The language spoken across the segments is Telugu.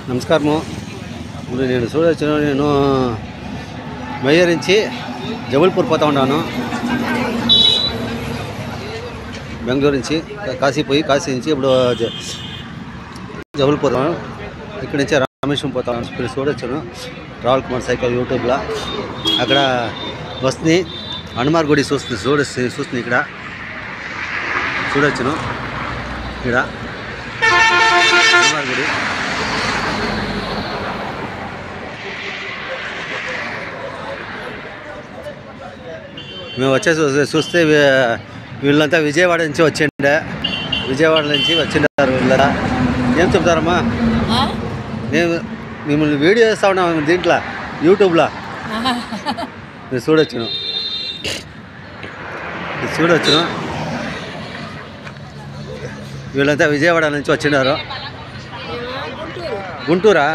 నమస్కారము. ఇప్పుడు నేను చూడొచ్చిన నేను మేయర్ నుంచి జబల్పూర్ పోతా ఉన్నాను. బెంగళూరు నుంచి కాశీ నుంచి ఇప్పుడు జబల్పూర్. ఇక్కడి నుంచి రామేశ్వరం పోతాను. ఇప్పుడు చూడొచ్చాను రాహుల్ కుమార్ సైకిల్ యూట్యూబ్లో. అక్కడ వస్తుంది హనుమార్ గుడి చూస్తుంది ఇక్కడ చూడొచ్చును. ఇక్కడ హనుమార్ గుడి మేము చూస్తే వీళ్ళంతా విజయవాడ నుంచి విజయవాడ నుంచి వచ్చిండారు. వీళ్ళ ఏం చెప్తారమ్మా? నేను మిమ్మల్ని వీడియో చేస్తా ఉన్నాము దీంట్లో యూట్యూబ్లో. మీరు చూడొచ్చును వీళ్ళంతా విజయవాడ నుంచి వచ్చినారు. గుంటూరా?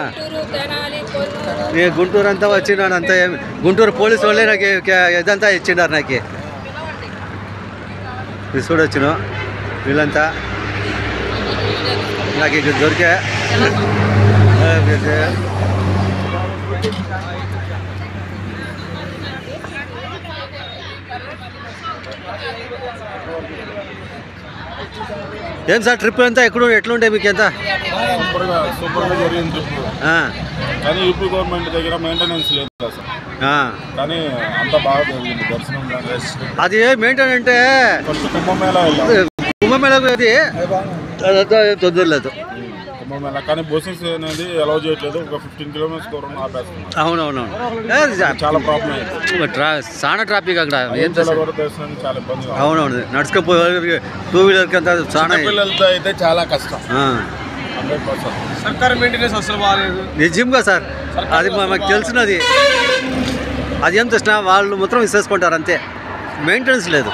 నేను గుంటూరు అంతా వచ్చినాను. అంతా గుంటూరు పోలీసు వాళ్ళే నాకు ఇదంతా ఇచ్చిండారు. నాకు ఇది చూడొచ్చును. వీళ్ళంతా నాకు ఇక్కడ దొరికా. ఏం సార్ ట్రిప్ అంతా ఎట్లుంటాయి మీకు? ఎంత సూపర్గా జరిగింది ట్రిప్. కానీ యూపీ గవర్నమెంట్ దగ్గర మెయింటెనెన్స్ లేదు సార్. కానీ అంత బాగా జరిగింది దర్శనం. అది మెయింటెనెన్స్ అంటే కుంభమేళా తొందరలేదు. కుంభమేళా కానీ బస్సెస్ అనేది అలౌ చేయట్లేదు. ఒక 15 కిలోమీటర్స్ దూరం ఆపేస్తుంది. అవునవును, చాలా ప్రాబ్లం అయింది. చాలా ట్రాఫిక్ అక్కడ. దర్శనం చాలా ఇబ్బంది. అవునవును, నడుచుకుపోయి 2 వీలర్కి అంతా చాలా పిల్లలతో అయితే చాలా కష్టం. 100%. సర్కారు మెయింటెనెన్స్ అసలు బాగాలేదు. నిజంగా సార్, అది మాకు తెలిసినది. అది ఏం చేసినా వాళ్ళు మొత్తం విశ్లేసుకుంటారు అంతే, మెయింటెనెన్స్ లేదు.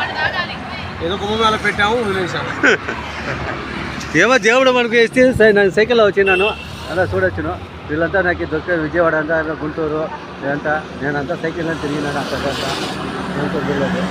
ఏదో కుంభమేళా పెట్టాము, వదిలేసాము. ఏమో దేవుడు మనకు ఇస్తే నేను సైకిల్లో వచ్చినాను. అలా చూడొచ్చును. వీళ్ళంతా నాకు దొరికే విజయవాడ అంతా, గుంటూరు ఇదంతా నేనంతా సైకిల్లో తిరిగినాను. అక్కడ ఏం తెలియదు.